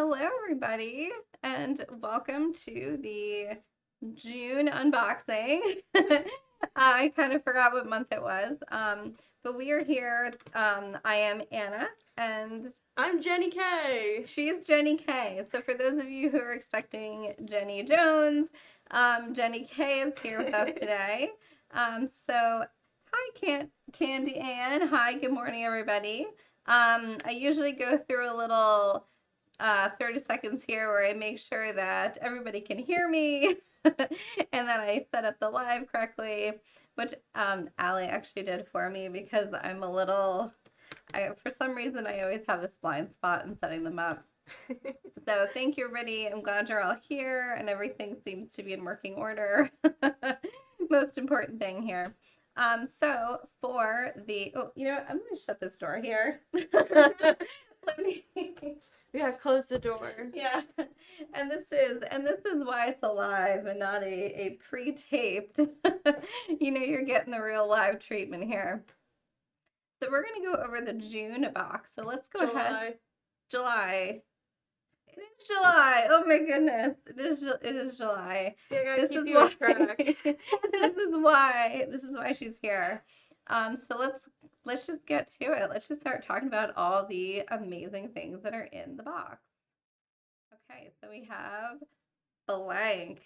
Hello, everybody, and welcome to the June unboxing. I kind of forgot what month it was, but we are here. I am Anna, and I'm Jenny K. She's Jenny K. So for those of you who are expecting Jenny Jones, Jenny K is here with us today. So hi, Candy Ann. Hi, good morning, everybody. I usually go through a little 30 seconds here where I make sure that everybody can hear me and that I set up the live correctly, which Allie actually did for me because I'm a little, for some reason, I always have a blind spot in setting them up. So thank you, everybody. I'm glad you're all here and everything seems to be in working order. Most important thing here. So for the, oh, you know what? I'm going to shut this door here. Let me. Yeah, close the door. Yeah, and this is why it's alive and not a pre-taped. You know, you're getting the real live treatment here. So we're gonna go over the June box. So let's go ahead. July. It is July. Oh my goodness, it is July. See, I gotta keep you on track. This is why she's here. So let's just get to it. Let's just start talking about all the amazing things that are in the box. Okay, so we have blank.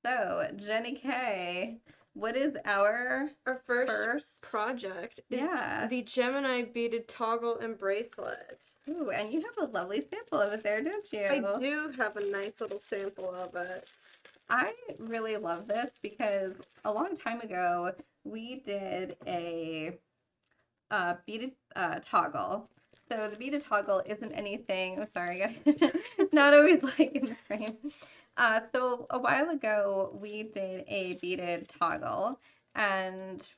So Jenny K, what is our first project? Yeah, the Gemini beaded toggle and bracelet. Ooh, and you have a lovely sample of it there, don't you? I do have a nice little sample of it. I really love this because a long time ago we did a beaded toggle. So the beaded toggle isn't anything. Oh, sorry, I got not always like in the frame. So a while ago we did a beaded toggle, and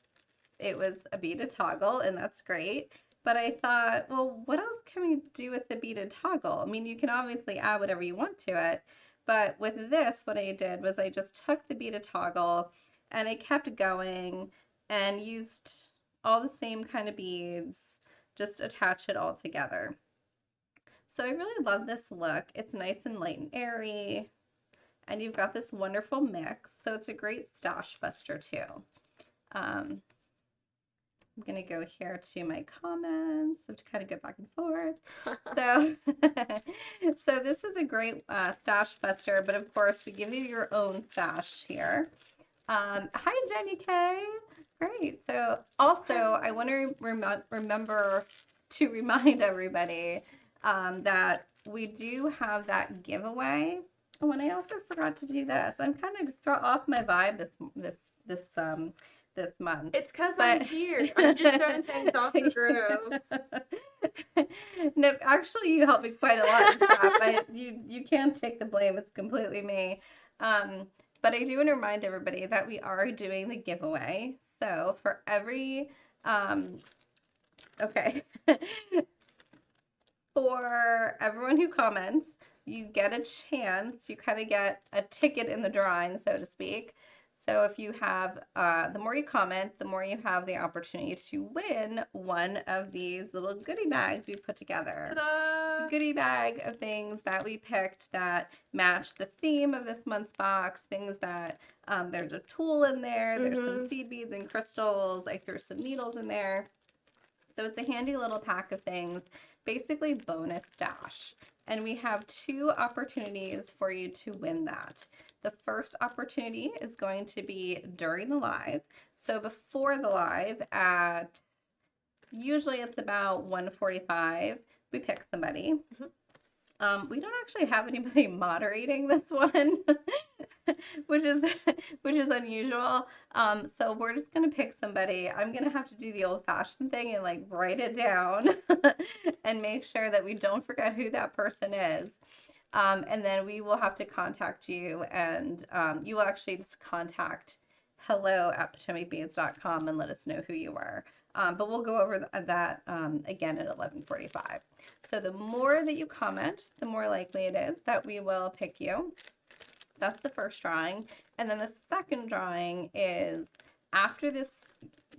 it was a beaded toggle, and that's great. But I thought, well, what else can we do with the beaded toggle? I mean, you can obviously add whatever you want to it. But with this, what I did was I just took the beaded toggle and I kept going and used all the same kind of beads, just attach it all together. So I really love this look. It's nice and light and airy. And you've got this wonderful mix. So it's a great stash buster too. I'm going to go here to my comments, so to kind of go back and forth. So this is a great stash buster, but of course we give you your own stash here. Hi, Jenny K. Great. So also I want to remember to remind everybody that we do have that giveaway. Oh, and I also forgot to do this. I'm kind of off my vibe this month. It's because I'm here. I'm just throwing things off the groove. No, actually, you helped me quite a lot. You can't take the blame. It's completely me. But I do want to remind everybody that we are doing the giveaway. So for every, okay, for everyone who comments, you get a chance. You kind of get a ticket in the drawing, so to speak. So if you have, the more you comment, the more you have the opportunity to win one of these little goodie bags we put together. It's a goodie bag of things that we picked that match the theme of this month's box, things that, there's a tool in there, there's some seed beads and crystals, I threw some needles in there. So it's a handy little pack of things, basically bonus stash. And we have 2 opportunities for you to win that. The first opportunity is going to be during the live. So before the live at, usually it's about 1:45, we pick somebody. We don't actually have anybody moderating this one, which is unusual. So we're just gonna pick somebody. I'm gonna have to do the old-fashioned thing and like write it down and make sure that we don't forget who that person is. And then we will have to contact you, and you will actually just contact hello@potomacbeads.com and let us know who you were. But we'll go over that again at 11:45. So the more that you comment, the more likely it is that we will pick you. That's the first drawing. And then the second drawing is after this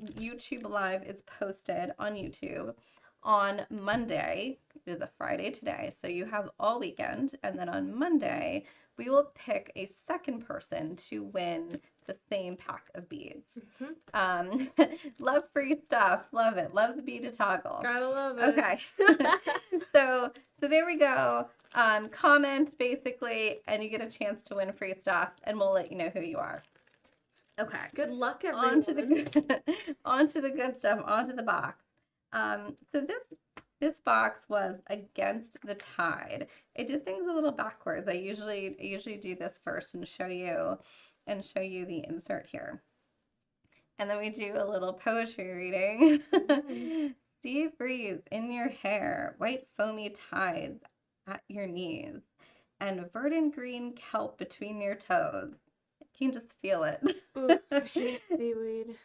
YouTube live is posted on YouTube on Monday. It is a Friday today, so you have all weekend, and then on Monday, we will pick a second person to win the same pack of beads. Love free stuff. Love it. Love the beaded toggle. Gotta love it. Okay. So there we go. Comment basically, and you get a chance to win free stuff, and we'll let you know who you are. Okay. Good luck, everyone. On to the good stuff. Onto the box. So this box was against the tide. I did things a little backwards. I usually do this first and show you the insert here. And then we do a little poetry reading. Sea breeze in your hair, white foamy tides at your knees, and verdant green kelp between your toes. You can just feel it. Ooh, I hate seaweed.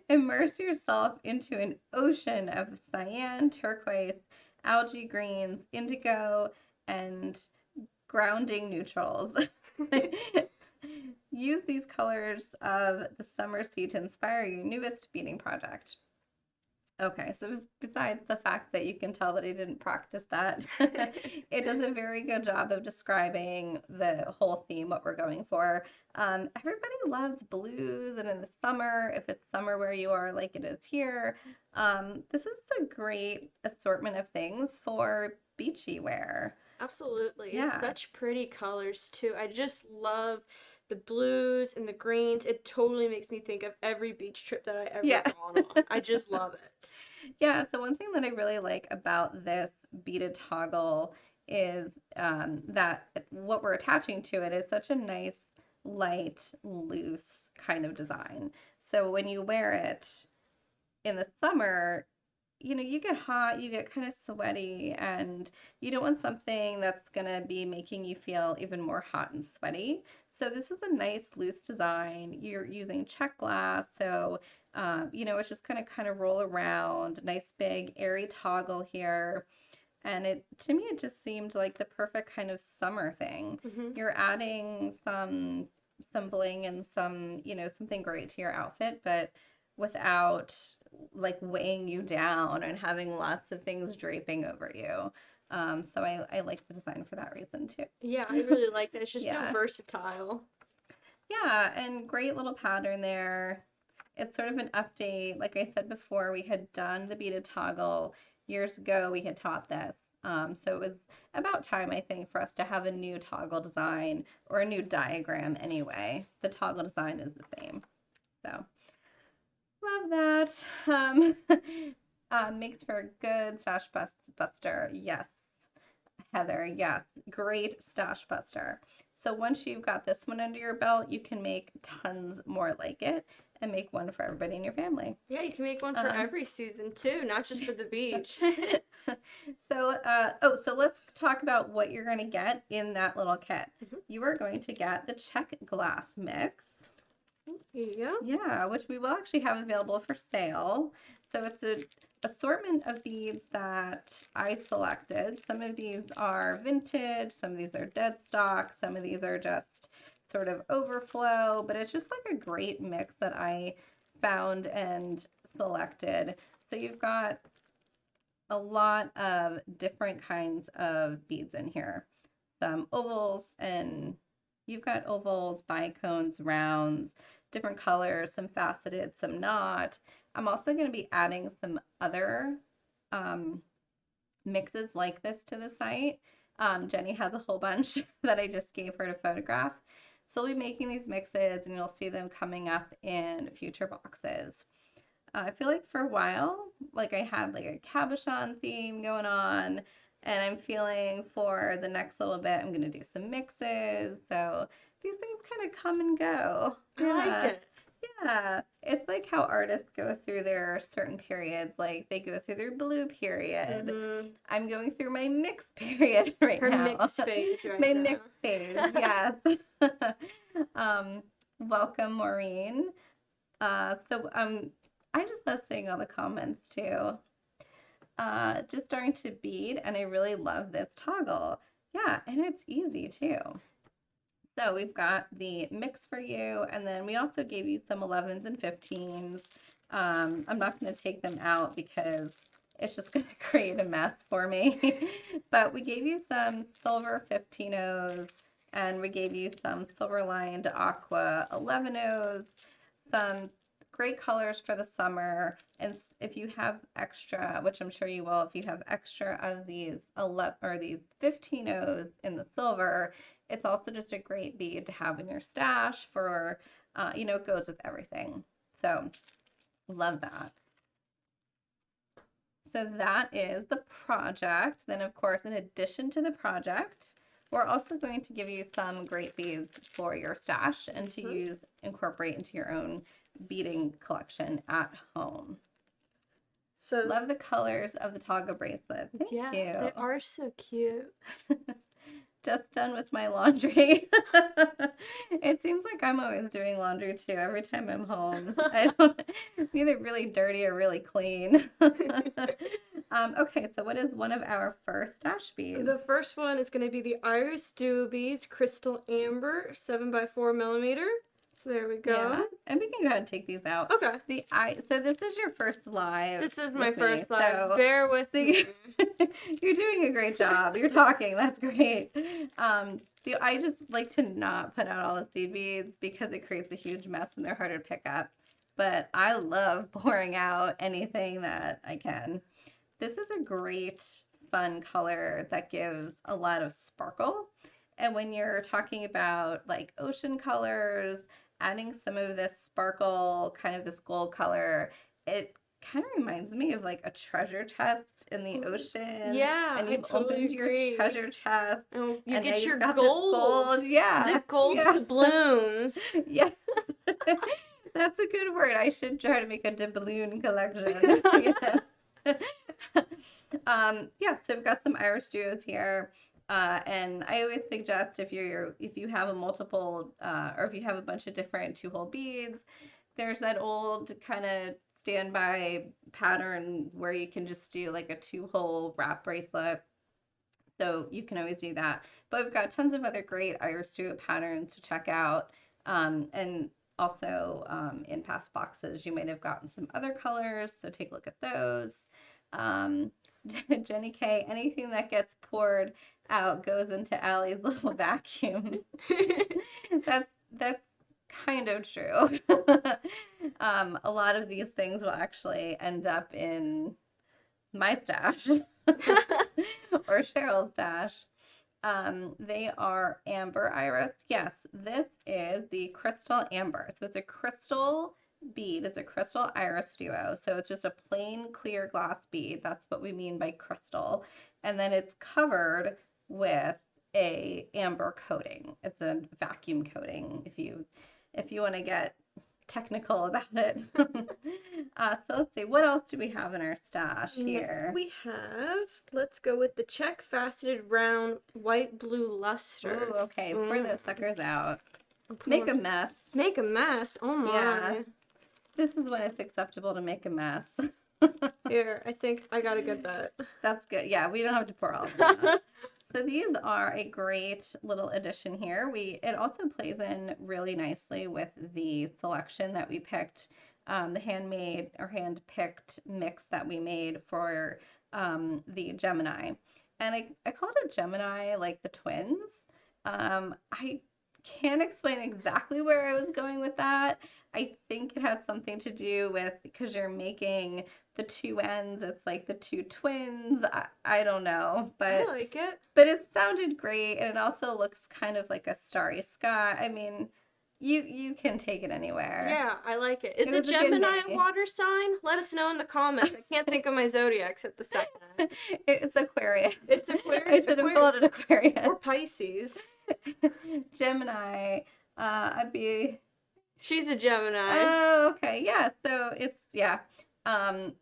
Immerse yourself into an ocean of cyan, turquoise, algae greens, indigo, and grounding neutrals. Use these colors of the summer sea to inspire your newest beading project. Okay, so besides the fact that you can tell that I didn't practice that, it does a very good job of describing the whole theme, what we're going for. Everybody loves blues, and in the summer, if it's summer where you are like it is here, this is a great assortment of things for beachy wear. Absolutely. Yeah. It's such pretty colors too. I just love the blues and the greens. It totally makes me think of every beach trip that I ever gone on. I just love it. Yeah, so one thing that I really like about this beaded toggle is that what we're attaching to it is such a nice, light, loose kind of design. So when you wear it in the summer, you know, you get hot, you get kind of sweaty, and you don't want something that's going to be making you feel even more hot and sweaty. So this is a nice loose design. You're using Czech glass, so you know, it's just going to kind of roll around. Nice big airy toggle here. And to me, it just seemed like the perfect kind of summer thing. You're adding some bling and some, you know, something great to your outfit, but without like weighing you down and having lots of things draping over you. So I like the design for that reason too. Yeah, I really like that. It's just so versatile. Yeah, and great little pattern there. It's sort of an update. Like I said before, we had done the beaded toggle years ago. We had taught this. So it was about time, I think, for us to have a new toggle design or a new diagram anyway. The toggle design is the same. So love that. Makes for a good stash buster. Yes. Heather, yes. Great stash buster. So once you've got this one under your belt, you can make tons more like it and make one for everybody in your family. Yeah, you can make one for every season too, not just for the beach. So let's talk about what you're going to get in that little kit. You are going to get the Czech glass mix. Here you go. Yeah, which we will actually have available for sale. So it's an assortment of beads that I selected. Some of these are vintage, some of these are dead stock, some of these are just sort of overflow, but it's just like a great mix that I found and selected. So you've got a lot of different kinds of beads in here. Some ovals, and you've got ovals, bicones, rounds, different colors, some faceted, some not. I'm also going to be adding some other mixes like this to the site. Jenny has a whole bunch that I just gave her to photograph. So we'll be making these mixes, and you'll see them coming up in future boxes. I feel like for a while, like I had like a cabochon theme going on, and I'm feeling for the next little bit, I'm going to do some mixes. So these things kind of come and go. I like it. Yeah, it's like how artists go through their certain periods. Like they go through their blue period. I'm going through my mixed period right now. Her mixed phase right my now. mixed phase, yes. Welcome, Maureen. I just love seeing all the comments too. Just starting to bead, and I really love this toggle. Yeah, and it's easy too. So we've got the mix for you, and then we also gave you some 11s and 15s. I'm not going to take them out because it's just going to create a mess for me. But we gave you some silver 15-0s, and we gave you some silver lined aqua 11-0s, some great colors for the summer. And if you have extra, which I'm sure you will, if you have extra of these 15-0s in the silver, it's also just a great bead to have in your stash for, it goes with everything. So love that. So that is the project. Then, of course, in addition to the project, we're also going to give you some great beads for your stash and to incorporate into your own beading collection at home. So love the colors of the toggle bracelet. Thank you. They are so cute. Just done with my laundry. It seems like I'm always doing laundry too every time I'm home. I'm either really dirty or really clean. Okay, so what is one of our first stash beads? The first one is going to be the IrisDuo beads, crystal amber, 7x4mm. So there we go. Yeah, and we can go ahead and take these out. Okay. So this is your first live. This is my first live. So bear with me. You're doing a great job. You're talking. That's great. I just like to not put out all the seed beads because it creates a huge mess and they're harder to pick up. But I love pouring out anything that I can. This is a great, fun color that gives a lot of sparkle. And when you're talking about like ocean colors, adding some of this sparkle, kind of this gold color, it kind of reminds me of like a treasure chest in the ocean. Yeah, and you've opened your treasure chest. And you and get your got gold. Yeah. The gold doubloons. Yes. That's a good word. I should try to make a doubloon collection. So we've got some IrisDuos here. And I always suggest if you have a multiple or if you have a bunch of different 2-hole beads, there's that old kind of standby pattern where you can just do like a 2-hole wrap bracelet. So you can always do that. But we've got tons of other great IrisDuo patterns to check out. And also in past boxes, you might have gotten some other colors. So take a look at those. Jenny K, anything that gets poured out goes into Allie's little vacuum. That's kind of true. A lot of these things will actually end up in my stash or Cheryl's stash. They are amber iris. Yes, this is the crystal amber. So it's a crystal bead. It's a crystal IrisDuo. So it's just a plain clear glass bead. That's what we mean by crystal. And then it's covered with a amber coating. It's a vacuum coating if you want to get technical about it. So let's see, what else do we have in our stash here? We have, let's go with the Czech faceted round white blue luster. Ooh, okay, pour those suckers out. Make a mess. Make a mess. Oh my. Yeah. This is when it's acceptable to make a mess. Here, I think I got a good bet. That's good. Yeah, we don't have to pour all of that. So these are a great little addition here. It also plays in really nicely with the selection that we picked, the handmade or hand-picked mix that we made for the Gemini. And I called it Gemini like the twins. I can't explain exactly where I was going with that. I think it had something to do with, because you're making the two ends, it's like the two twins. I don't know, but I like it. But it sounded great, and it also looks kind of like a starry sky. I mean, you can take it anywhere. Yeah, I like it. Is it Gemini a water sign? Let us know in the comments. I can't think of my zodiacs at the second. It's Aquarius. It's Aquarius. I should have called it Aquarius. Or Pisces. Gemini. She's a Gemini. Oh, okay. Yeah. So it's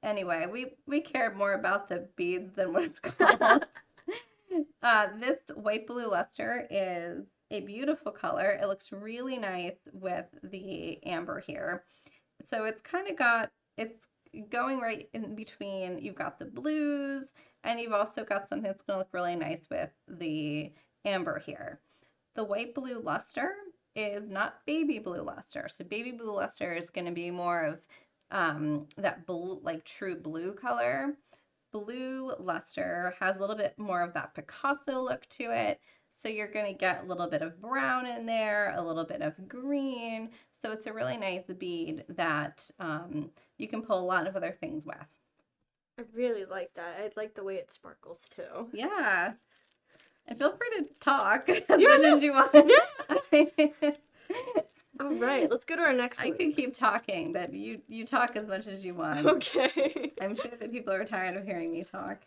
anyway, we care more about the beads than what it's called. This white blue luster is a beautiful color. It looks really nice with the amber here. So it's kind of it's going right in between. You've got the blues, and you've also got something that's going to look really nice with the amber here. The white blue luster is not baby blue luster. So baby blue luster is going to be more of that blue, like true blue color. blue luster has a little bit more of that Picasso look to it. So you're going to get a little bit of brown in there, a little bit of green. So it's a really nice bead that you can pull a lot of other things with. I really like that. I like the way it sparkles too. Yeah. And feel free to talk as much as you want. Yeah. All right, let's go to our next one. I could keep talking, but you talk as much as you want. Okay. I'm sure that people are tired of hearing me talk.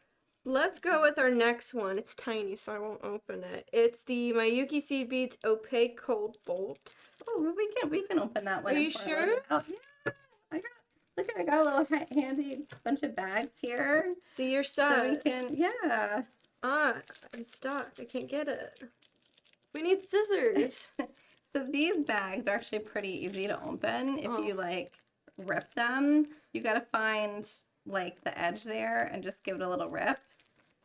Let's go with our next one. It's tiny, so I won't open it. It's the Miyuki Seed Beads Opaque Cold Bolt. Oh, we can open that one. Are you sure? Oh, yeah. I got a little handy bunch of bags here. So you're set. So we can, yeah. I'm stuck. I can't get it. We need scissors. So these bags are actually pretty easy to open. If you like rip them, you gotta find like the edge there and just give it a little rip.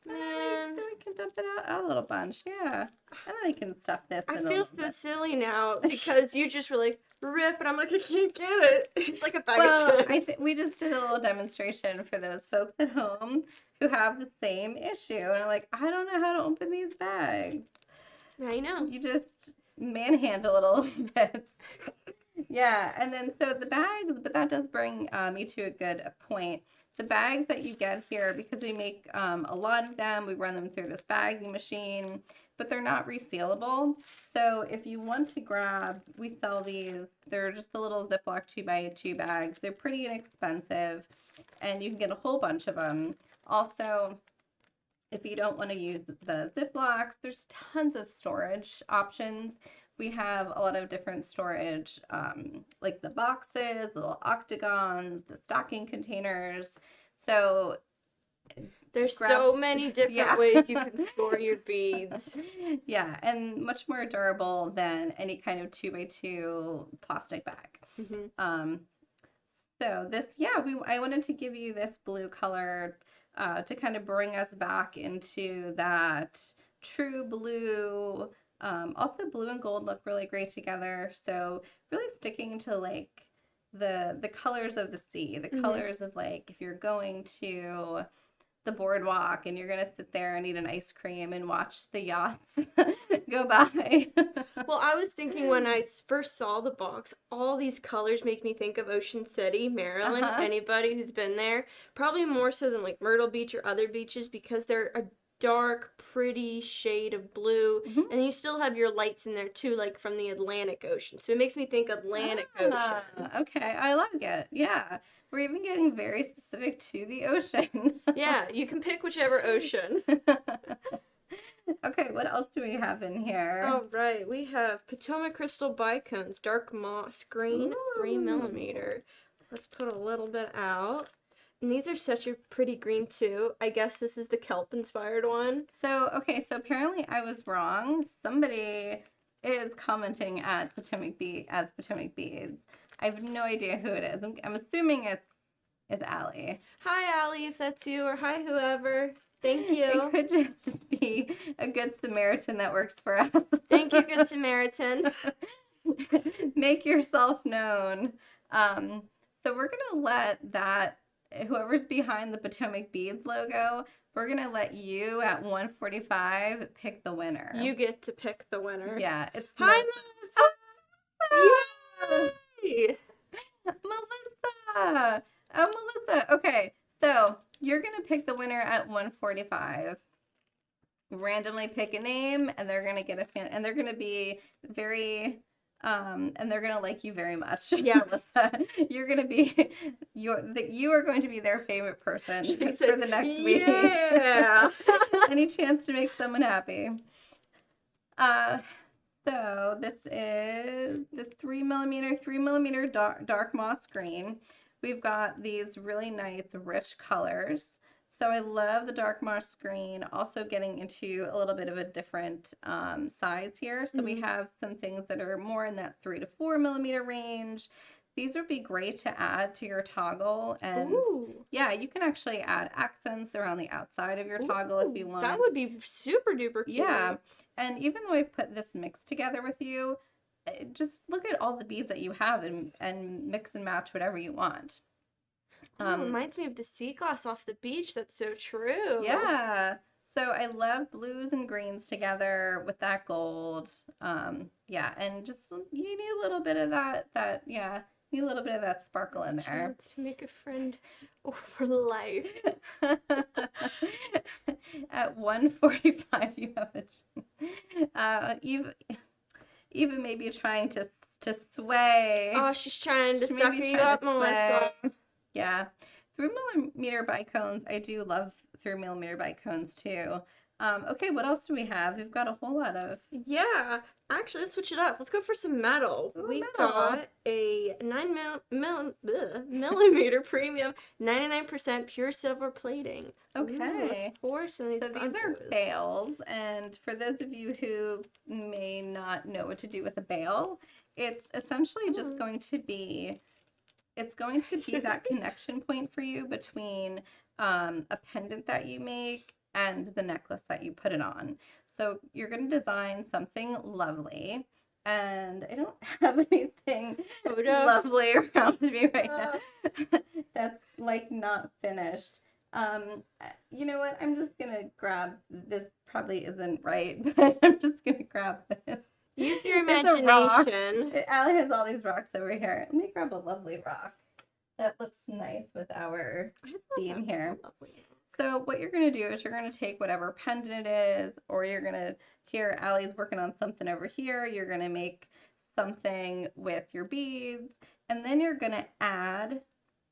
And then we can dump it out a little bunch, yeah. And then I can stuff this in I feel so silly now because you just were like, rip, and I'm like, I can't get it. It's like a bag of chips. We just did a little demonstration for those folks at home who have the same issue. And I'm like, I don't know how to open these bags. I know. You just manhandle it a little bit. Yeah, and then so the bags, but that does bring me to a good point. The bags that you get here, because we make a lot of them, we run them through this bagging machine, but they're not resealable. So if you want to grab, we sell these, they're just the little Ziploc 2x2 bags. They're pretty inexpensive, and you can get a whole bunch of them. Also, if you don't want to use the Ziplocs, there's tons of storage options. We have a lot of different storage, like the boxes, the little octagons, the stocking containers. So there's so many different ways you can store your beads. Yeah, and much more durable than any kind of 2x2 plastic bag. Mm-hmm. So this, I wanted to give you this blue color to kind of bring us back into that true blue. Also blue and gold look really great together. So really sticking to like the colors of the sea, the colors of like if you're going to the boardwalk and you're gonna sit there and eat an ice cream and watch the yachts go by. Well, I was thinking when I first saw the box, all these colors make me think of Ocean City, Maryland. Anybody who's been there, probably more so than like Myrtle Beach or other beaches because they're a dark, pretty shade of blue, and you still have your lights in there too, like from the Atlantic Ocean. So it makes me think Atlantic Ocean. Okay, I like it. Yeah, we're even getting very specific to the ocean. Yeah, you can pick whichever ocean. Okay, what else do we have in here? All right, we have Potomac Crystal Bicones, dark moss green, 3mm. Let's put a little bit out. And these are such a pretty green too. I guess this is the kelp inspired one. So, okay, so apparently I was wrong. Somebody is commenting at Potomac Beads. I have no idea who it is. I'm assuming it's Allie. Hi Allie, if that's you, or hi whoever. Thank you. It could just be a good Samaritan that works for us. Thank you, good Samaritan. Make yourself known. So we're gonna let that whoever's behind the Potomac Beads logo, we're going to let you at 1:45 pick the winner. You get to pick the winner. Yeah. It's Hi, Melissa! Yay! Melissa! Oh, Melissa. Okay. So you're going to pick the winner at 1:45. Randomly pick a name, and they're going to get and they're going to be very... and they're gonna like you very much. Yeah, you're gonna be you are going to be their favorite person for the next week. Yeah. Any chance to make someone happy. So this is the 3mm dark moss green. We've got these really nice rich colors. So I love the dark moss green, also getting into a little bit of a different size here. So we have some things that are more in that 3 to 4mm range. These would be great to add to your toggle. And yeah, you can actually add accents around the outside of your toggle if you want. That would be super duper cute. Yeah, and even though I put this mix together with you, just look at all the beads that you have and mix and match whatever you want. Reminds me of the sea glass off the beach. That's so true. Yeah. So I love blues and greens together with that gold. Yeah, and just you need a little bit of yeah, need a little bit of that sparkle in there. Chance to make a friend for life. At 145, you have even maybe trying to sway. Oh, she's trying to sucker you up, Melissa. Yeah. 3mm bicones. I do love 3mm bicones too. Okay, what else do we have? We've got a whole lot of... Yeah, actually, let's switch it up. Let's go for some metal. Ooh, we metal. got a 9mm premium 99% pure silver plating. Okay. Ooh, let's pour some of these. So these are bales, and for those of you who may not know what to do with a bale, it's essentially just going to be... It's going to be that connection point for you between a pendant that you make and the necklace that you put it on. So you're going to design something lovely, and I don't have anything lovely around me right now that's like not finished. You know what? I'm just going to grab this. Probably isn't right, but I'm just going to grab this. Use your imagination. Allie has all these rocks over here. Let me grab a lovely rock that looks nice with our theme here. So what you're going to do is you're going to take whatever pendant it is, or you're going to, here Allie's working on something over here. You're going to make something with your beads, and then you're going to add,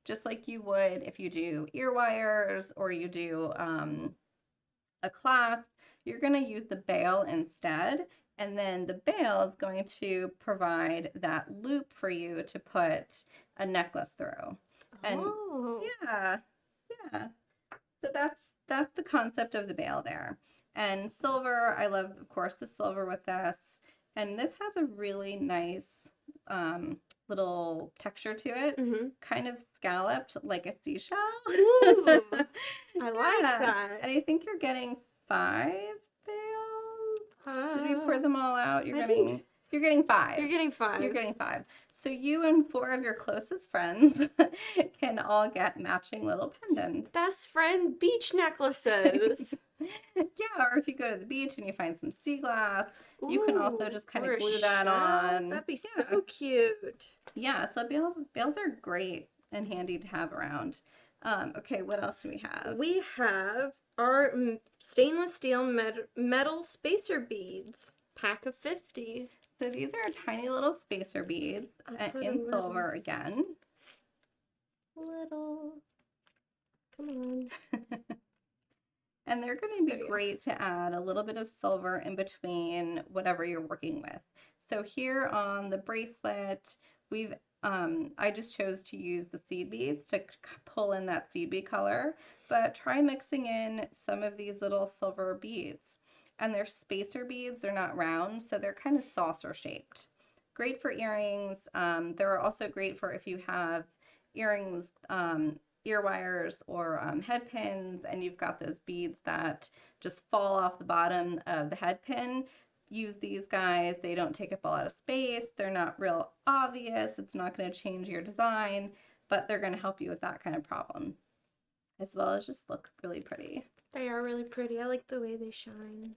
just like you would if you do ear wires or you do a clasp, you're going to use the bale instead. And then the bale is going to provide that loop for you to put a necklace through. And yeah. So that's the concept of the bale there. And silver, I love, of course, the silver with this. And this has a really nice little texture to it, kind of scalloped like a seashell. Ooh, I like that. And I think you're getting 5 bales. Did we pour them all out? You're getting 5. You're getting 5. You're getting 5. So you and 4 of your closest friends can all get matching little pendants. Best friend beach necklaces. Yeah, or if you go to the beach and you find some sea glass, you can also just kind of glue that on. That'd be so cute. Yeah, so bales are great and handy to have around. Okay, what else do we have? We have our stainless steel metal spacer beads, pack of 50. So these are tiny little spacer beads in silver again. Little. Come on. And they're going to be great to add a little bit of silver in between whatever you're working with. So here on the bracelet, we've I just chose to use the seed beads to pull in that seed bead color, but try mixing in some of these little silver beads. And they're spacer beads, they're not round, so they're kind of saucer shaped. Great for earrings. They're also great for if you have earrings, ear wires, or head pins, and you've got those beads that just fall off the bottom of the head pin. Use these guys. They don't take up a lot of space. They're not real obvious. It's not going to change your design, but they're going to help you with that kind of problem, as well as just look really pretty. They are really pretty. I like the way they shine.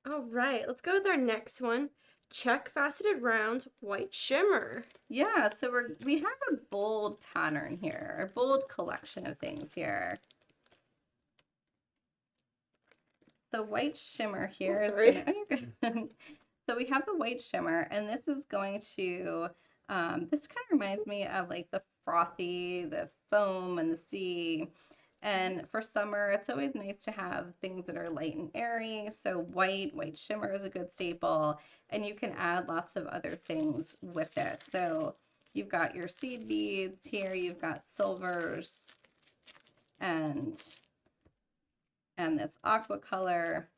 All right, let's go with our next one. Czech faceted rounds, white shimmer. Yeah, so we have a bold pattern here, a bold collection of things here. The white shimmer here is gonna, so we have the white shimmer, and this is going to, this kind of reminds me of like the frothy, the foam and the sea. And for summer, it's always nice to have things that are light and airy. So white shimmer is a good staple, and you can add lots of other things with it. So you've got your seed beads here, you've got silvers, and this aqua color.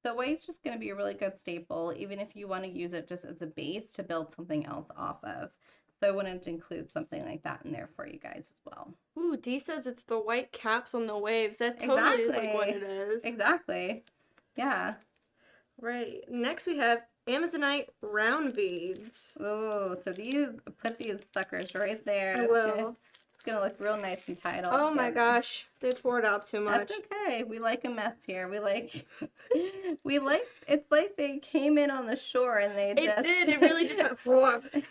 So white's just going to be a really good staple, even if you want to use it just as a base to build something else off of. So I wanted to include something like that in there for you guys as well. Ooh, Dee says it's the white caps on the waves. That totally is like what it is. Exactly. Yeah. Right. Next we have Amazonite round beads. Ooh, so put these suckers right there. I will. It's gonna look real nice and tied all Oh my together. gosh, they tore it out too much. That's okay. We like a mess here. We like, it's like they came in on the shore and they It just did. It really just went.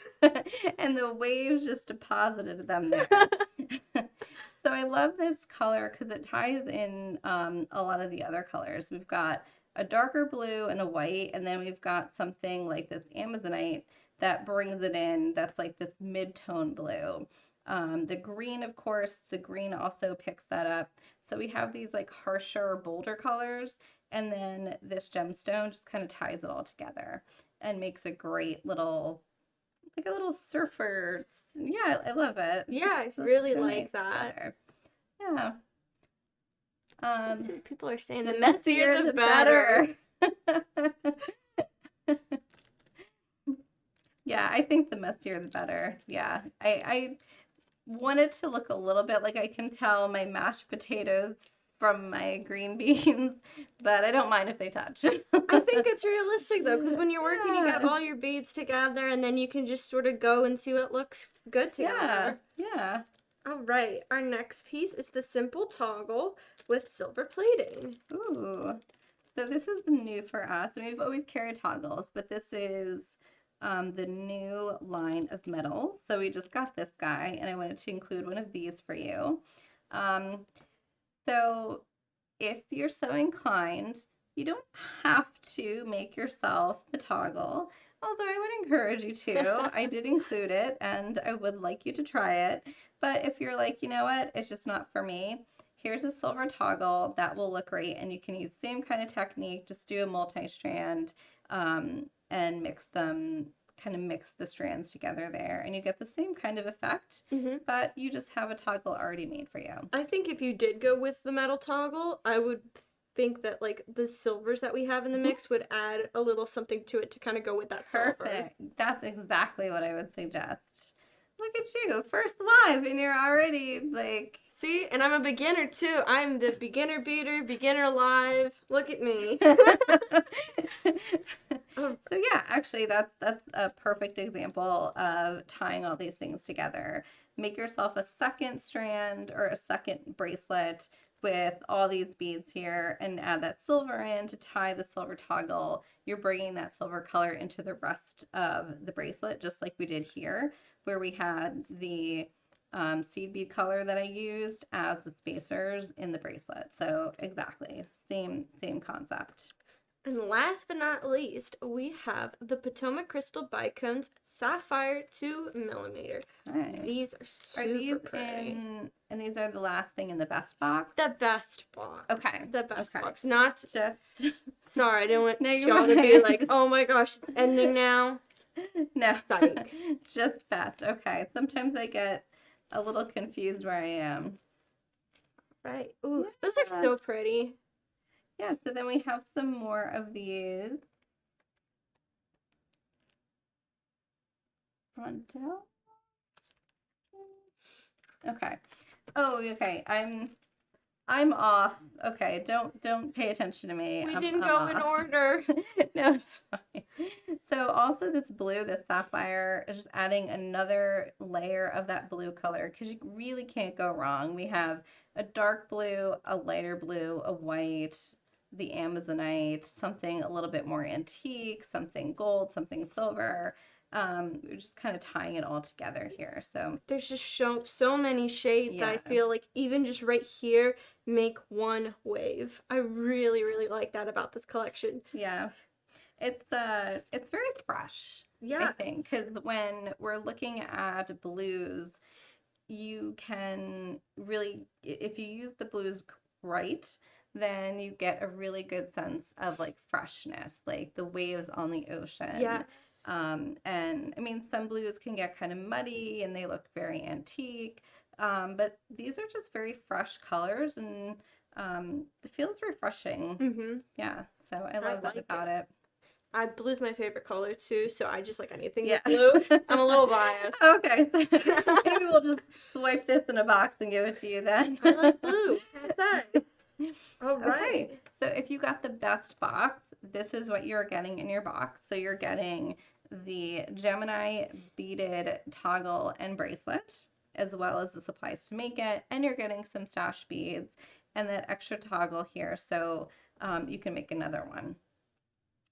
and the waves just deposited them there. So I love this color because it ties in a lot of the other colors. We've got a darker blue and a white, and then we've got something like this Amazonite that brings it in. That's like this mid-tone blue. The green, of course, the green also picks that up. So we have these like harsher, bolder colors, and then this gemstone just kind of ties it all together and makes a great little, like a little surfer. Yeah, I love it. Yeah, I It's really so like nice that. together. Yeah. Let's see what people are saying. The messier, the better. Yeah, I think the messier, the better. Yeah, I want it to look a little bit like I can tell my mashed potatoes from my green beans, but I don't mind if they touch. I think it's realistic though, because when you're working, you got Yeah. all your beads together, and then you can just sort of go and see what looks good together. Yeah. All right, our next piece is the simple toggle with silver plating. Ooh. So this is new for us. And we've always carried toggles, but this is the new line of metals. So we just got this guy, and I wanted to include one of these for you. So if you're so inclined, you don't have to make yourself the toggle, although I would encourage you to. I did include it, and I would like you to try it. But if you're like, you know what, it's just not for me, here's a silver toggle that will look great, and you can use the same kind of technique, just do a multi-strand and mix them, kind of mix the strands together there, and you get the same kind of effect, but you just have a toggle already made for you. I think if you did go with the metal toggle, I would think that like the silvers that we have in the mix would add a little something to it to kind of go with that silver. Perfect. That's exactly what I would suggest. Look at you, first live, and you're already like... See, and I'm a beginner too. I'm the beginner beater, beginner live. Look at me. So yeah, actually that's a perfect example of tying all these things together. Make yourself a second strand or a second bracelet with all these beads here and add that silver in to tie the silver toggle. You're bringing that silver color into the rest of the bracelet, just like we did here, where we had the seed bead color that I used as the spacers in the bracelet. So exactly, same concept. And last but not least, we have the Potomac Crystal Bicones Sapphire 2mm. Right. These are super pretty. And these are the last thing in the best box? The best box. Okay. The best Okay. box. Not Just... Sorry, I didn't want No, you're y'all to right. be like, oh my gosh, it's ending now. No. Psych. Just best. Okay. Sometimes I get a little confused where I am. Right. Ooh, those are so pretty. Yeah, so then we have some more of these. Frontal. Okay. Oh, okay. I'm off. Okay, don't pay attention to me. We I'm didn't go in off. order. No, it's fine. So also this blue, this sapphire, is just adding another layer of that blue color because you really can't go wrong. We have a dark blue, a lighter blue, a white, the Amazonite, something a little bit more antique, something gold, something silver. We're just kind of tying it all together here. So there's just so many shades that I feel like even just right here make one wave. I really, really like that about this collection. Yeah. It's very fresh. Yeah. I think because when we're looking at blues, you can really, if you use the blues right, then you get a really good sense of like freshness, like the waves on the ocean. Yes. And I mean, some blues can get kind of muddy and they look very antique, but these are just very fresh colors and it feels refreshing. Mm-hmm. Yeah, so I love that about it. Blue's my favorite color too, so I just like anything Yeah. with blue. I'm a little biased. Okay, so maybe we'll just swipe this in a box and give it to you then. I like blue. What's that? All right. Okay, so if you got the best box, this is what you're getting in your box. So you're getting the Gemini beaded toggle and bracelet as well as the supplies to make it, and you're getting some stash beads and that extra toggle here, so you can make another one.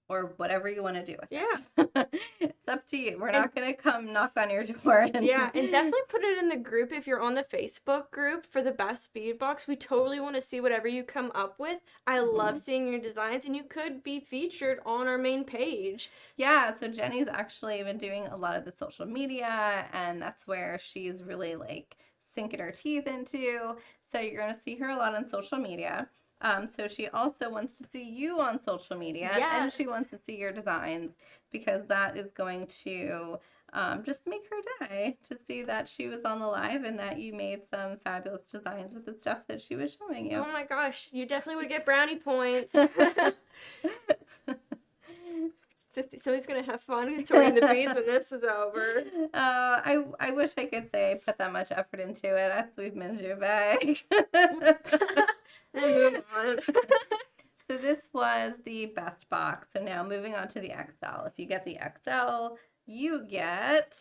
Or whatever you want to do with it. It's up to you. We're not going to come knock on your door. And definitely put it in the group if you're on the Facebook group for the best bead box. We totally want to see whatever you come up with. I love seeing your designs, and you could be featured on our main page. Yeah, so Jenny's actually been doing a lot of the social media, and that's where she's really like sinking her teeth into. So you're going to see her a lot on social media. So she also wants to see you on social media, and she wants to see your designs, because that is going to just make her day to see that she was on the live and that you made some fabulous designs with the stuff that she was showing you. Oh my gosh, you definitely would get brownie points. So he's going to have fun sorting the beads when this is over. I wish I could say I put that much effort into it. I sweep your bag. And move on. So this was the best box. So now moving on to the XL. If you get the XL, you get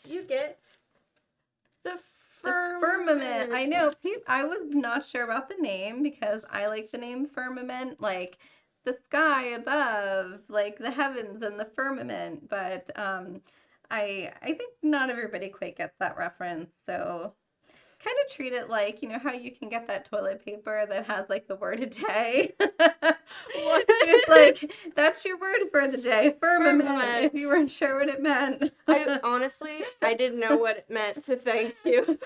the Firmament. I know. I was not sure about the name, because I like the name Firmament, like the sky above, like the heavens and the firmament. But I think not everybody quite gets that reference. So kind of treat it like, you know how you can get that toilet paper that has like the word a day? It's like, that's your word for the day, firmament, if you weren't sure what it meant. I didn't know what it meant, so thank you.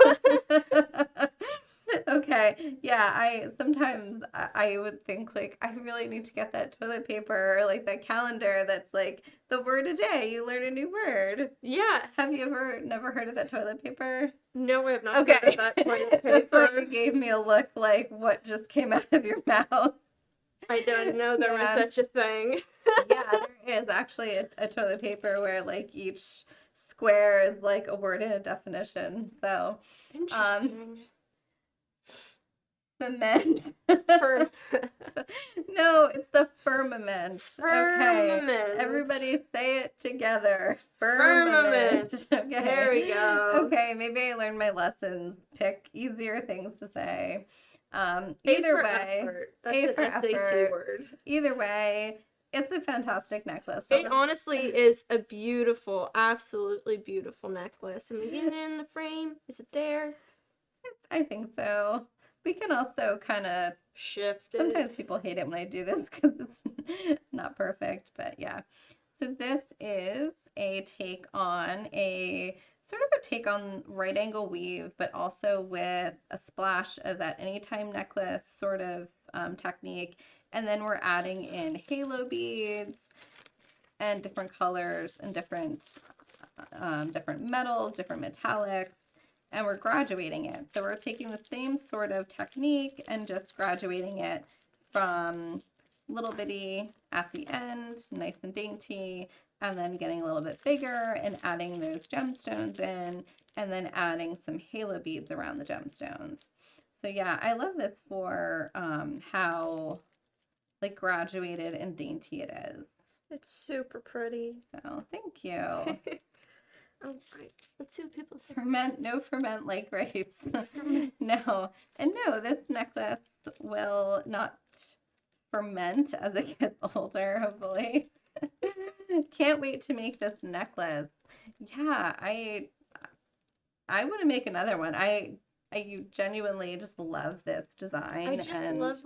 Okay, yeah, sometimes I would think like, I really need to get that toilet paper, or like that calendar that's like the word a day, you learn a new word. Yeah. Have you never heard of that toilet paper? No, I have not heard of that toilet paper. That's why you gave me a look like, what just came out of your mouth? I don't know there was such a thing. Yeah, there is actually a toilet paper where like each square is like a word and a definition. So interesting. Firmament. No, it's the firmament. Firmament. Okay. Everybody say it together. Firmament. Okay. There we go. Okay, maybe I learned my lessons. Pick easier things to say. Either way. Effort. That's an SAT word. Either way, it's a fantastic necklace. So it honestly is a beautiful, absolutely beautiful necklace. Am I getting it in the frame? Is it there? I think so. We can also kind of shift it. Sometimes people hate it when I do this because it's not perfect, but yeah. So this is a take on right angle weave, but also with a splash of that anytime necklace sort of technique. And then we're adding in halo beads and different colors and different metals, different metallics. And we're graduating it. So we're taking the same sort of technique and just graduating it from little bitty at the end, nice and dainty, and then getting a little bit bigger and adding those gemstones in, and then adding some halo beads around the gemstones. So yeah, I love this for how like graduated and dainty it is. It's super pretty. So thank you. All right, let's see what people say. Ferment like grapes. No. And no, this necklace will not ferment as it gets older, hopefully. Can't wait to make this necklace. Yeah, I want to make another one. I genuinely just love this design. I just love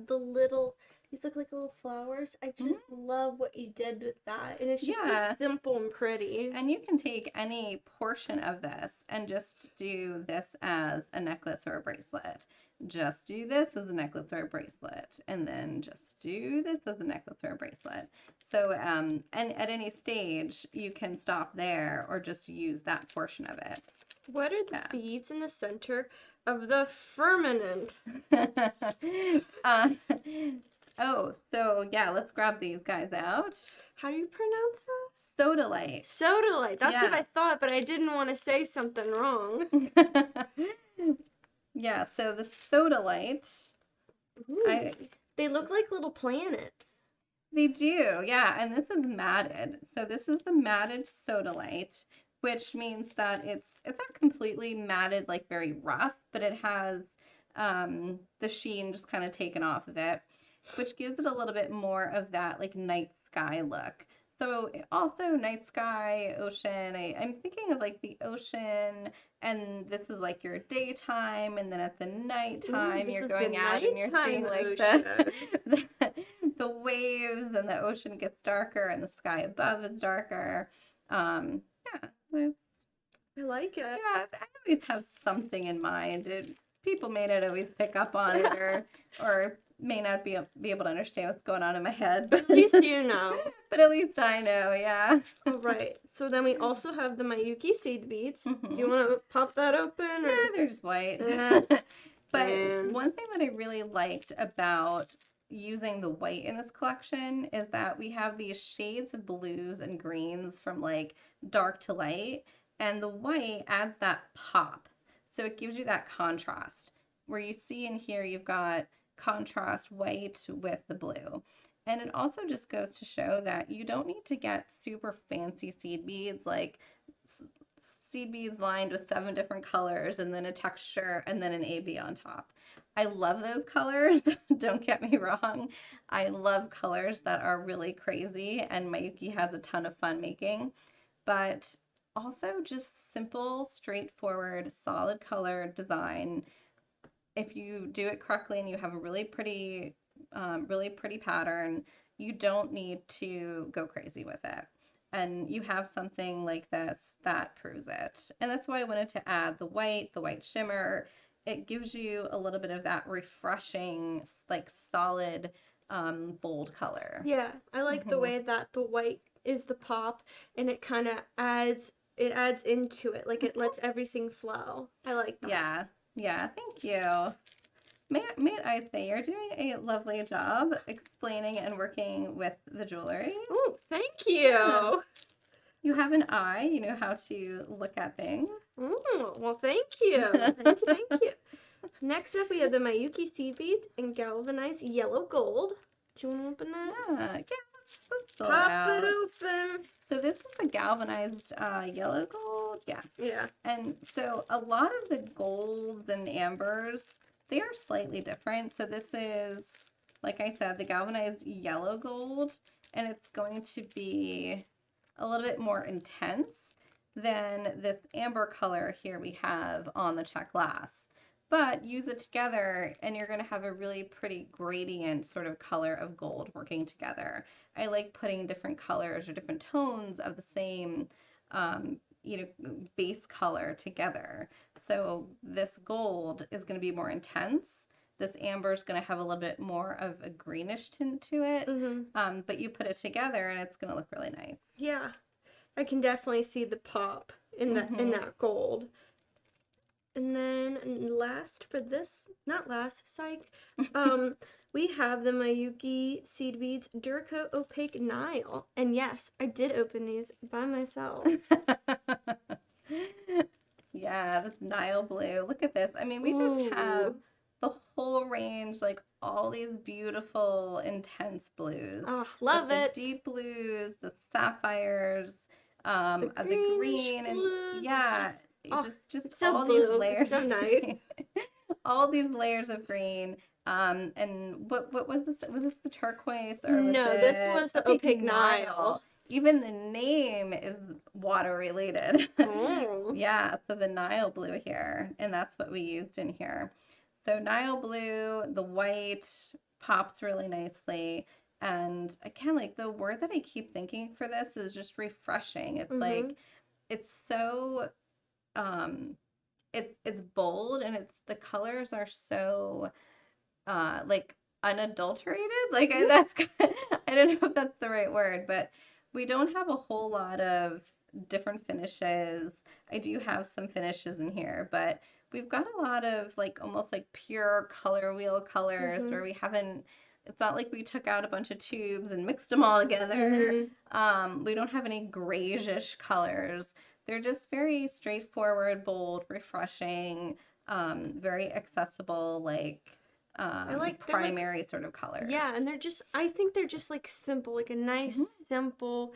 the little, these look like little flowers. I just love what you did with that. And it's just so simple and pretty. And you can take any portion of this and just do this as a necklace or a bracelet. Just do this as a necklace or a bracelet. And then just do this as a necklace or a bracelet. So, and at any stage, you can stop there or just use that portion of it. What are the beads in the center of the firmament? Oh, so yeah, let's grab these guys out. How do you pronounce that? Sodalite. Sodalite. That's what I thought, but I didn't want to say something wrong. Yeah, so the Sodalite. They look like little planets. They do, yeah, and this is matted. So this is the matted Sodalite. which means that it's not completely matted, like very rough, but it has the sheen just kind of taken off of it, which gives it a little bit more of that like night sky look. So also night sky, ocean, I'm thinking of like the ocean, and this is like your daytime, and then at the nighttime you're going out and you're seeing like the waves, and the ocean gets darker and the sky above is darker. Yeah, I like it. yeah, I always have something in mind. People may not always pick up on it, or may not be able to understand what's going on in my head. But at least you know. But at least I know, yeah. All right. So then we also have the Miyuki seed beads. Mm-hmm. Do you want to pop that open? Or? Yeah, they're just white. But one thing that I really liked about using the white in this collection is that we have these shades of blues and greens from like dark to light, and the white adds that pop. So it gives you that contrast. Where you see in here, you've got contrast white with the blue. And it also just goes to show that you don't need to get super fancy seed beads, like seed beads lined with 7 different colors and then a texture and then an AB on top. I love those colors. Don't get me wrong. I love colors that are really crazy, and Miyuki has a ton of fun making. But also just simple, straightforward, solid color design. If you do it correctly and you have a really pretty pattern, you don't need to go crazy with it. And you have something like this that proves it. And that's why I wanted to add the white shimmer. It gives you a little bit of that refreshing, like solid, bold color. Yeah, I like the way that the white is the pop, and it kind of adds into it, like it lets everything flow. I like that. Yeah, thank you. May I say, you're doing a lovely job explaining and working with the jewelry. Oh, thank you. Yeah. You have an eye. You know how to look at things. Oh, well, thank you. Thank you. Next up, we have the Miyuki seed beads in galvanized yellow gold. Do you want to open that? Yeah, let's fill Pop it out. it open. So this is the galvanized yellow gold. Yeah. Yeah. And so a lot of the golds and ambers, they are slightly different. So this is, like I said, the galvanized yellow gold, and it's going to be a little bit more intense than this amber color here we have on the Czech glass. But use it together and you're going to have a really pretty gradient sort of color of gold working together. I like putting different colors or different tones of the same base color together. So this gold is going to be more intense. This amber is going to have a little bit more of a greenish tint to it. Mm-hmm. But you put it together and it's going to look really nice. Yeah, I can definitely see the pop in that gold. And then last for this, not last, psych, we have the Miyuki seed beads Duracoat Opaque Nile. And yes, I did open these by myself. Yeah, this Nile blue. Look at this. I mean, we just have the whole range, like all these beautiful, intense blues. Oh, love it. The deep blues, the sapphires, the green, and blues. yeah. Oh, just so all blue. these layers. So nice. All these layers of green. And what was this? Was this the turquoise or no? This was the opaque Nile. Even the name is water related. Oh. Yeah, so the Nile blue here, and that's what we used in here. So Nile blue, the white pops really nicely. And again, like the word that I keep thinking for this is just refreshing. It's like, it's so it's bold, and the colors are so like unadulterated. Like I don't know if that's the right word, but we don't have a whole lot of different finishes. I do have some finishes in here, but we've got a lot of like almost like pure color wheel colors where we haven't, it's not like we took out a bunch of tubes and mixed them all together. We don't have any grayish colors. They're just very straightforward, bold, refreshing, very accessible, like I like primary sort of colors. Yeah, and I think they're just like simple, like a nice simple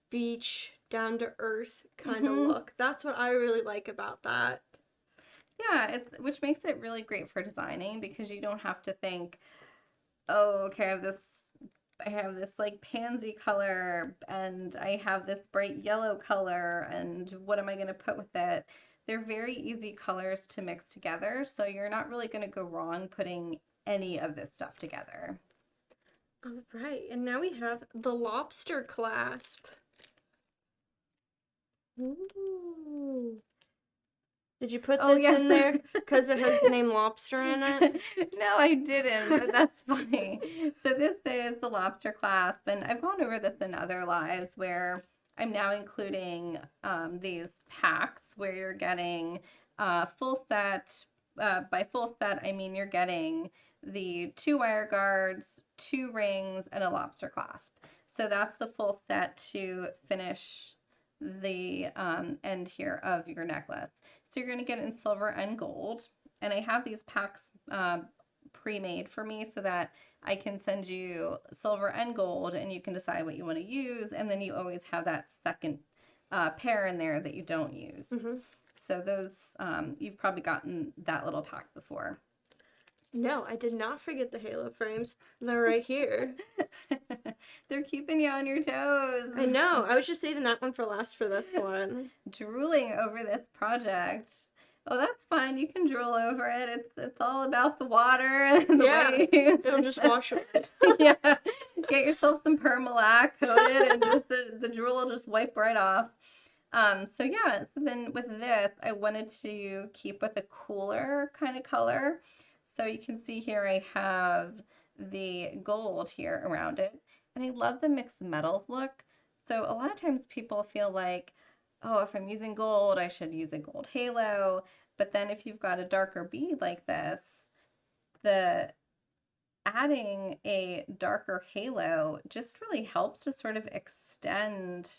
beach down to earth kind of look. That's what I really like about that. Yeah, which makes it really great for designing because you don't have to think, oh, okay, I have this like pansy color and I have this bright yellow color and what am I going to put with it? They're very easy colors to mix together, so you're not really going to go wrong putting any of this stuff together. All right, and now we have the Lobster Clasp. Ooh. Did you put this in there because it has the name Lobster in it? No, I didn't, but that's funny. So this is the Lobster Clasp, and I've gone over this in other lives where I'm now including these packs where you're getting full set. By full set, I mean you're getting the 2 wire guards, 2 rings, and a lobster clasp. So that's the full set to finish the end here of your necklace. So you're going to get it in silver and gold. And I have these packs pre-made for me so that I can send you silver and gold and you can decide what you want to use. And then you always have that second pair in there that you don't use. So those, you've probably gotten that little pack before. No, I did not forget the halo frames. They're right here. They're keeping you on your toes. I know. I was just saving that one for last for this one. Drooling over this project. Oh, that's fine. You can drool over it. It's all about the water and the waves. It'll just wash away. Yeah. Get yourself some Permalac, coat it, and just the drool will just wipe right off. So then with this, I wanted to keep with a cooler kind of color. So you can see here I have the gold here around it. And I love the mixed metals look. So a lot of times people feel like, oh, if I'm using gold, I should use a gold halo. But then if you've got a darker bead like this, adding a darker halo just really helps to sort of extend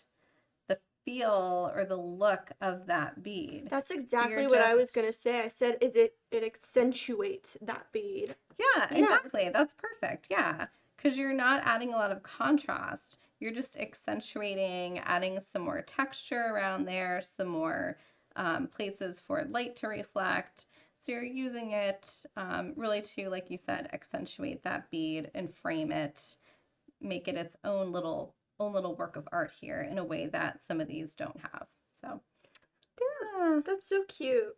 the feel or the look of that bead. That's exactly what I was going to say. I said it accentuates that bead. Yeah, exactly. That's perfect. Yeah, because you're not adding a lot of contrast. You're just accentuating, adding some more texture around there, some more places for light to reflect. So you're using it really to, like you said, accentuate that bead and frame it, make it its own little work of art here in a way that some of these don't have. So yeah, that's so cute.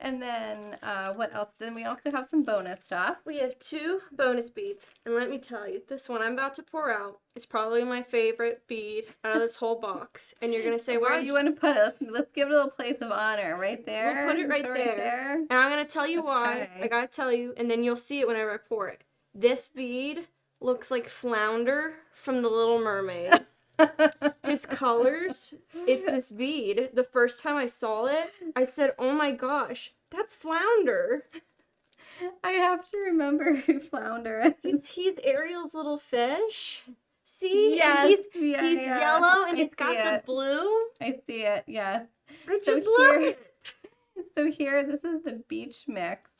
And then what else? Then we also have some bonus stuff. We have 2 bonus beads. And let me tell you, this one I'm about to pour out is probably my favorite bead out of this whole box. And you're going to say, where do you want to put it? Let's give it a little place of honor. Right there? We'll put it right there. And I'm going to tell you why. I got to tell you, and then you'll see it whenever I pour it. This bead looks like Flounder from The Little Mermaid. His colors, it's this bead. The first time I saw it, I said, oh my gosh, that's Flounder. I have to remember who Flounder is. He's Ariel's little fish. See? Yes. He's yellow and it's got the blue. I see it, yes. I just love it. So here, this is the Beach Mix,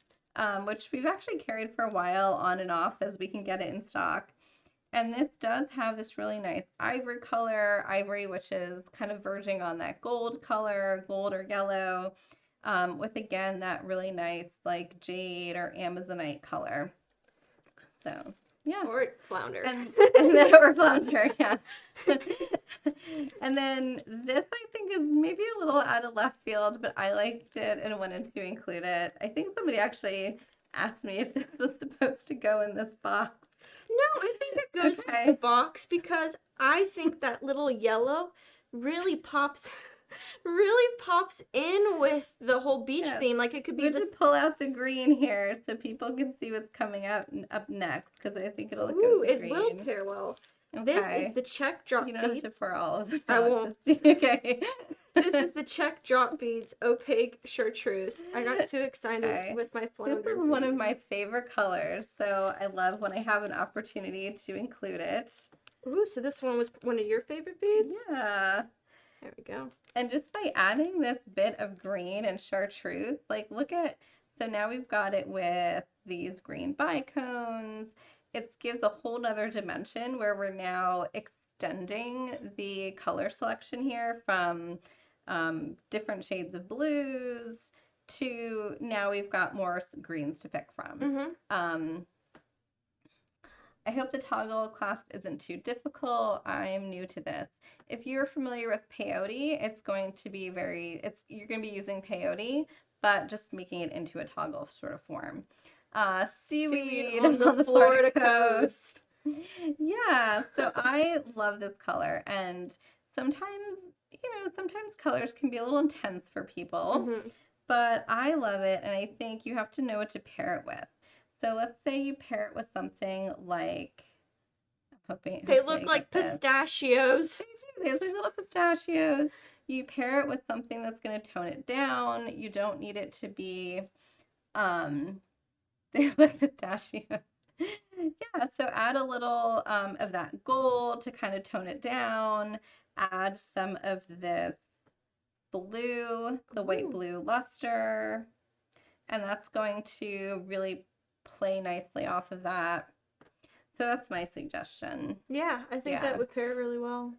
which we've actually carried for a while on and off as we can get it in stock. And this does have this really nice ivory color, which is kind of verging on that gold color, gold or yellow, with again that really nice like jade or Amazonite color. So yeah. Or Flounder. And then or Flounder, yes. And then this I think is maybe a little out of left field, but I liked it and wanted to include it. I think somebody actually asked me if this was supposed to go in this box. No, I think it goes with the box because I think that little yellow really pops in with the whole beach theme. Like it could be. We should pull out the green here so people can see what's coming out up next because I think it'll look good with the green. It will pair well. Okay. This is the Czech drop beads. You don't have to pour all of them. I won't. Okay. This is the Czech drop beads opaque chartreuse. I got too excited with my Flounder. This is one of my favorite colors, so I love when I have an opportunity to include it. Ooh, so this one was one of your favorite beads? Yeah. There we go. And just by adding this bit of green and chartreuse, like look at, so now we've got it with these green bicones. It gives a whole nother dimension where we're now extending the color selection here from different shades of blues to now we've got more greens to pick from. I hope the toggle clasp isn't too difficult. I'm new to this. If you're familiar with peyote, it's going to be you're going to be using peyote, but just making it into a toggle sort of form. Seaweed on the Florida coast. Yeah, so I love this color, and sometimes colors can be a little intense for people, but I love it, and I think you have to know what to pair it with. So let's say you pair it with something like, they look like pistachios. They look like little pistachios. You pair it with something that's going to tone it down. You don't need it to be, they look like pistachios. Yeah, so add a little of that gold to kind of tone it down. Add some of this blue, the white blue luster, and that's going to really play nicely off of that. So that's my suggestion. Yeah, I think that would pair really well.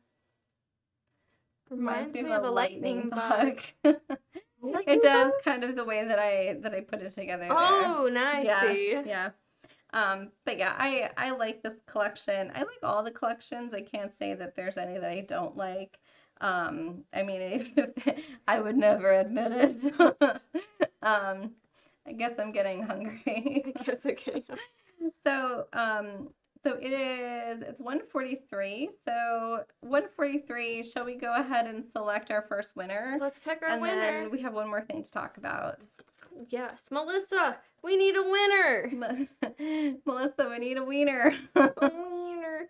Reminds me of a lightning bug. It does kind of the way that I put it together there. Oh, nice. Yeah. But yeah, I like this collection. I like all the collections. I can't say that there's any that I don't like. I mean, I would never admit it. I guess I'm getting hungry. I guess okay. So it's 1:43. So 1:43, shall we go ahead and select our first winner? Let's pick our winner. And then we have one more thing to talk about. Yes, Melissa, we need a winner. Melissa, we need a wiener. A wiener.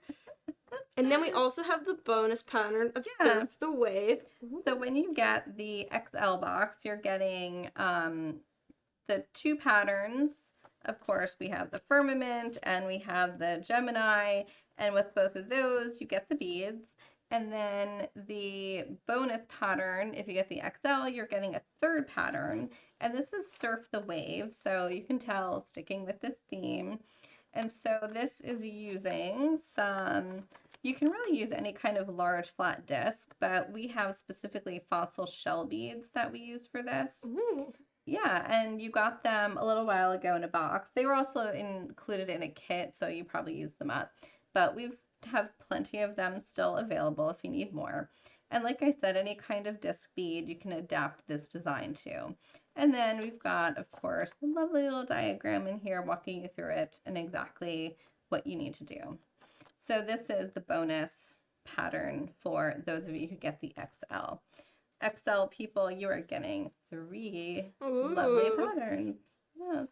And then we also have the bonus pattern of Surf the Wave. So when you get the XL box, you're getting the two patterns. Of course, we have the Firmament and we have the Gemini, and with both of those, you get the beads. And then the bonus pattern, if you get the XL, you're getting a third pattern, and this is Surf the Wave, so you can tell sticking with this theme. And so this is using you can really use any kind of large flat disc, but we have specifically fossil shell beads that we use for this. Ooh. Yeah, and you got them a little while ago in a box. They were also included in a kit, so you probably used them up. But we have plenty of them still available if you need more. And like I said, any kind of disc bead you can adapt this design to. And then we've got, of course, a lovely little diagram in here walking you through it and exactly what you need to do. So this is the bonus pattern for those of you who get the XL. XL people, you are getting 3 lovely patterns. Yes.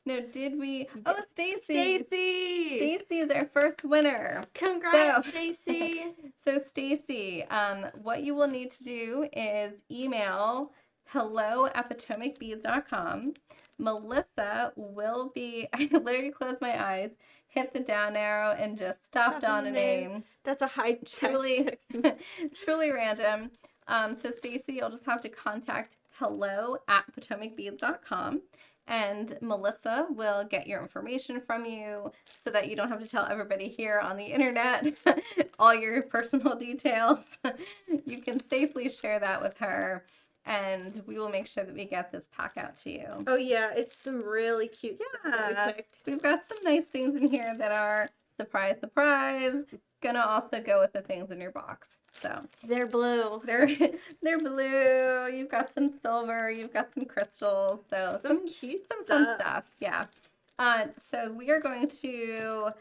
Now, did we? Oh, Stacy! Stacy is our first winner. Congrats, Stacy! So, Stacy, what you will need to do is email hello@potomacbeads.com. Melissa will be. I literally closed my eyes, hit the down arrow, and just stopped on a name. That's a high truly random. So Stacy, you'll just have to contact hello@potomacbeads.com, and Melissa will get your information from you so that you don't have to tell everybody here on the internet all your personal details. You can safely share that with her, and we will make sure that we get this pack out to you. Oh yeah, it's some really cute stuff that we picked. We've got some nice things in here that are surprise, surprise. Gonna also go with the things in your box. So they're blue. They're blue. You've got some silver. You've got some crystals. So some cute fun stuff. Yeah. So we are going to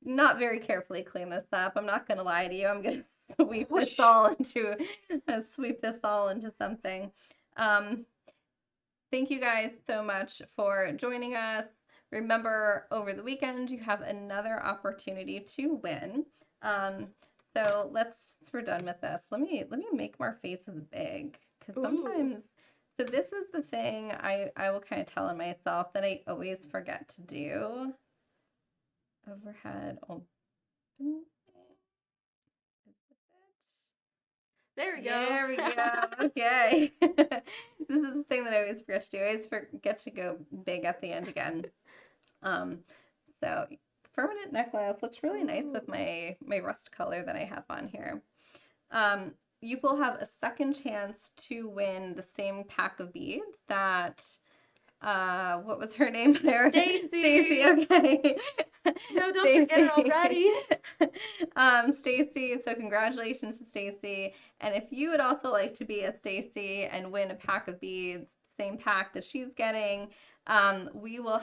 not very carefully clean this up. I'm not gonna lie to you. I'm gonna sweep this all into something. Thank you guys so much for joining us. Remember, over the weekend, you have another opportunity to win. So since we're done with this, let me make our faces big, because sometimes, so this is the thing I will kind of tell myself that I always forget to do. Overhead open. There we go. There we go. Okay. This is the thing that I always forget to do. I always forget to go big at the end again. So Firmament Necklace. Looks really nice with my rust color that I have on here. You will have a second chance to win the same pack of beads that, what was her name? Stacy. Stacy, okay. No, don't forget her already. Stacy, so congratulations to Stacy. And if you would also like to be a Stacy and win a pack of beads, same pack that she's getting, we will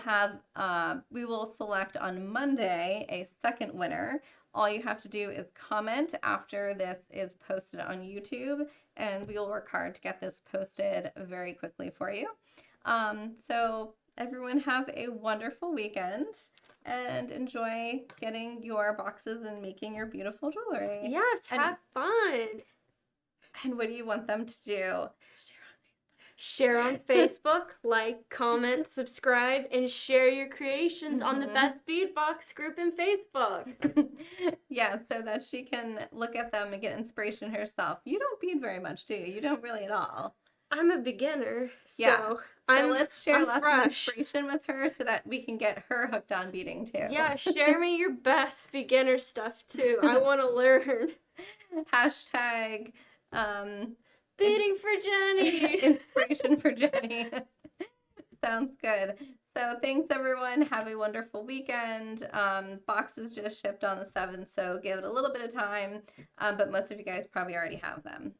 select on Monday a second winner. All you have to do is comment after this is posted on YouTube, and we will work hard to get this posted very quickly for you. So everyone have a wonderful weekend and enjoy getting your boxes and making your beautiful jewelry. Yes, have fun. And what do you want them to do? Share on Facebook, like, comment, subscribe, and share your creations on the Best Bead Box group in Facebook. Yeah, so that she can look at them and get inspiration herself. You don't bead very much, do you? You don't really at all. I'm a beginner, so let's share lots of inspiration with her so that we can get her hooked on beading too. Yeah, share me your best beginner stuff too. I want to learn. Hashtag beading for Jenny. Inspiration for Jenny. Sounds good. So thanks everyone. Have a wonderful weekend. Boxes just shipped on the 7th, so give it a little bit of time. But most of you guys probably already have them.